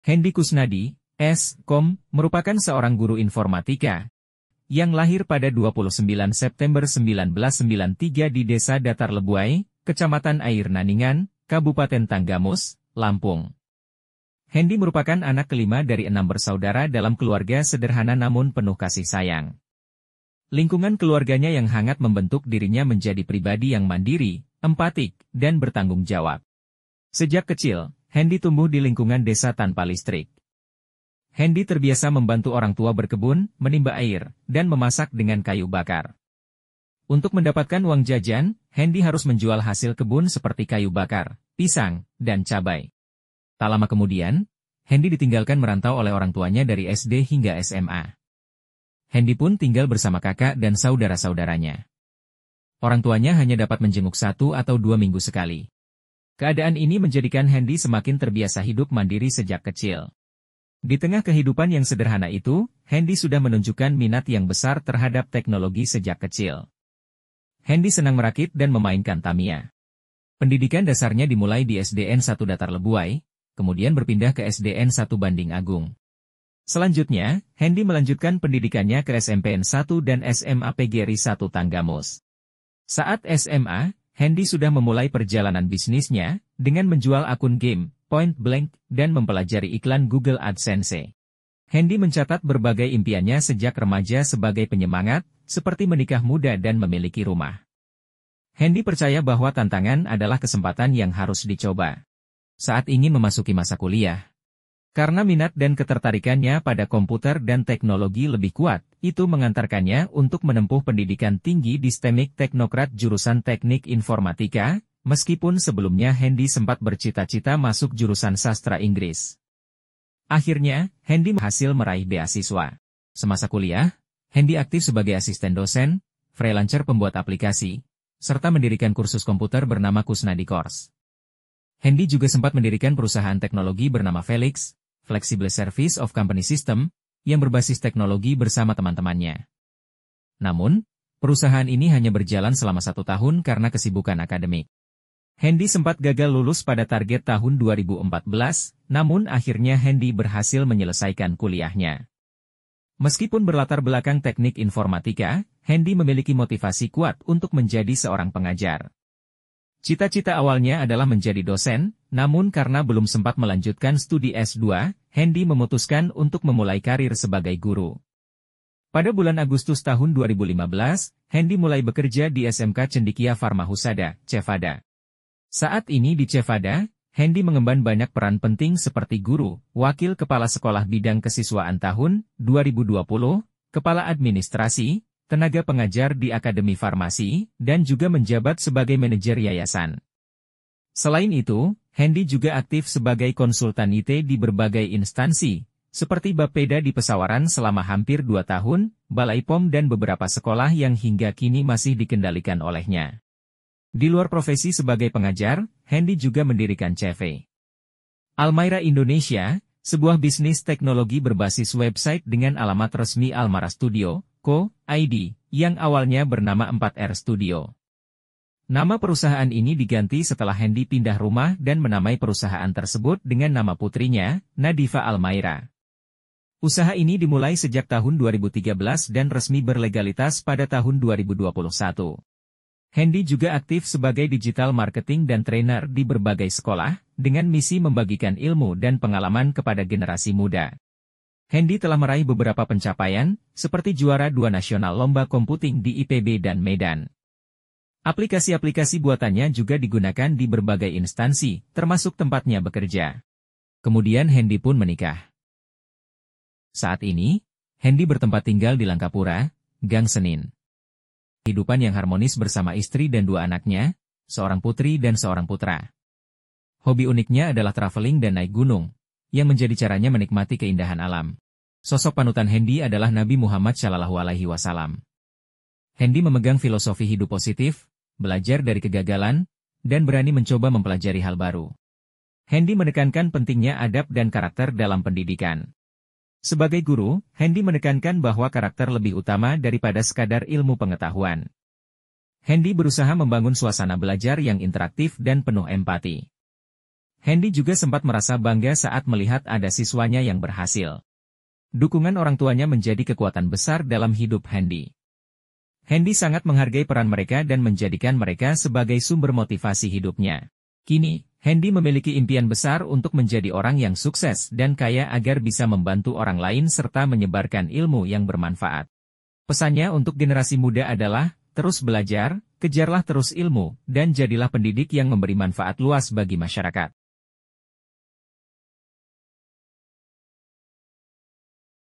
Hendy Kusnadi, S.Com, merupakan seorang guru informatika yang lahir pada 29 September 1993 di Desa Datar Lebuai, Kecamatan Air Naningan, Kabupaten Tanggamus, Lampung. Hendy merupakan anak kelima dari 6 bersaudara dalam keluarga sederhana namun penuh kasih sayang. Lingkungan keluarganya yang hangat membentuk dirinya menjadi pribadi yang mandiri, empatik, dan bertanggung jawab. Sejak kecil, Hendy tumbuh di lingkungan desa tanpa listrik. Hendy terbiasa membantu orang tua berkebun, menimba air, dan memasak dengan kayu bakar. Untuk mendapatkan uang jajan, Hendy harus menjual hasil kebun seperti kayu bakar, pisang, dan cabai. Tak lama kemudian, Hendy ditinggalkan merantau oleh orang tuanya dari SD hingga SMA. Hendy pun tinggal bersama kakak dan saudara-saudaranya. Orang tuanya hanya dapat menjenguk 1 atau 2 minggu sekali. Keadaan ini menjadikan Hendy semakin terbiasa hidup mandiri sejak kecil. Di tengah kehidupan yang sederhana itu, Hendy sudah menunjukkan minat yang besar terhadap teknologi sejak kecil. Hendy senang merakit dan memainkan Tamiya. Pendidikan dasarnya dimulai di SDN 1 Datar Lebuai, kemudian berpindah ke SDN 1 Banding Agung. Selanjutnya, Hendy melanjutkan pendidikannya ke SMPN 1 dan SMA PGRI 1 Tanggamus. Saat SMA, Hendy sudah memulai perjalanan bisnisnya dengan menjual akun game, Point Blank, dan mempelajari iklan Google AdSense. Hendy mencatat berbagai impiannya sejak remaja sebagai penyemangat, seperti menikah muda dan memiliki rumah. Hendy percaya bahwa tantangan adalah kesempatan yang harus dicoba. Saat ingin memasuki masa kuliah, karena minat dan ketertarikannya pada komputer dan teknologi lebih kuat, itu mengantarkannya untuk menempuh pendidikan tinggi di STEMIK Teknokrat jurusan Teknik Informatika, meskipun sebelumnya Hendy sempat bercita-cita masuk jurusan sastra Inggris. Akhirnya, Hendy berhasil meraih beasiswa. Semasa kuliah, Hendy aktif sebagai asisten dosen, freelancer pembuat aplikasi, serta mendirikan kursus komputer bernama Kusnadi Course. Hendy juga sempat mendirikan perusahaan teknologi bernama Felix, Flexible Service of Company System, yang berbasis teknologi bersama teman-temannya. Namun, perusahaan ini hanya berjalan selama 1 tahun karena kesibukan akademik. Hendy sempat gagal lulus pada target tahun 2014, namun akhirnya Hendy berhasil menyelesaikan kuliahnya. Meskipun berlatar belakang teknik informatika, Hendy memiliki motivasi kuat untuk menjadi seorang pengajar. Cita-cita awalnya adalah menjadi dosen, namun karena belum sempat melanjutkan studi S2, Hendy memutuskan untuk memulai karir sebagai guru. Pada bulan Agustus tahun 2015, Hendy mulai bekerja di SMK Cendikia Pharma Husada, Cevada. Saat ini di Cevada, Hendy mengemban banyak peran penting seperti guru, wakil kepala sekolah bidang kesiswaan tahun 2020, kepala administrasi, tenaga pengajar di Akademi Farmasi, dan juga menjabat sebagai manajer yayasan. Selain itu, Hendy juga aktif sebagai konsultan IT di berbagai instansi, seperti Bapeda di Pesawaran selama hampir 2 tahun, Balai POM dan beberapa sekolah yang hingga kini masih dikendalikan olehnya. Di luar profesi sebagai pengajar, Hendy juga mendirikan CV Almaira Indonesia, sebuah bisnis teknologi berbasis website dengan alamat resmi Almara Studio, Co. ID, yang awalnya bernama 4R Studio. Nama perusahaan ini diganti setelah Hendy pindah rumah dan menamai perusahaan tersebut dengan nama putrinya, Nadifa Almaira. Usaha ini dimulai sejak tahun 2013 dan resmi berlegalitas pada tahun 2021. Hendy juga aktif sebagai digital marketing dan trainer di berbagai sekolah, dengan misi membagikan ilmu dan pengalaman kepada generasi muda. Hendy telah meraih beberapa pencapaian, seperti juara 2 nasional lomba komputing di IPB dan Medan. Aplikasi-aplikasi buatannya juga digunakan di berbagai instansi, termasuk tempatnya bekerja. Kemudian Hendy pun menikah. Saat ini, Hendy bertempat tinggal di Langkapura, Gang Senin. Kehidupan yang harmonis bersama istri dan 2 anaknya, seorang putri dan seorang putra. Hobi uniknya adalah traveling dan naik gunung, yang menjadi caranya menikmati keindahan alam. Sosok panutan Hendy adalah Nabi Muhammad SAW. Hendy memegang filosofi hidup positif, belajar dari kegagalan, dan berani mencoba mempelajari hal baru. Hendy menekankan pentingnya adab dan karakter dalam pendidikan. Sebagai guru, Hendy menekankan bahwa karakter lebih utama daripada sekadar ilmu pengetahuan. Hendy berusaha membangun suasana belajar yang interaktif dan penuh empati. Hendy juga sempat merasa bangga saat melihat ada siswanya yang berhasil. Dukungan orang tuanya menjadi kekuatan besar dalam hidup Hendy. Hendy sangat menghargai peran mereka dan menjadikan mereka sebagai sumber motivasi hidupnya. Kini, Hendy memiliki impian besar untuk menjadi orang yang sukses dan kaya agar bisa membantu orang lain serta menyebarkan ilmu yang bermanfaat. Pesannya untuk generasi muda adalah, terus belajar, kejarlah terus ilmu, dan jadilah pendidik yang memberi manfaat luas bagi masyarakat.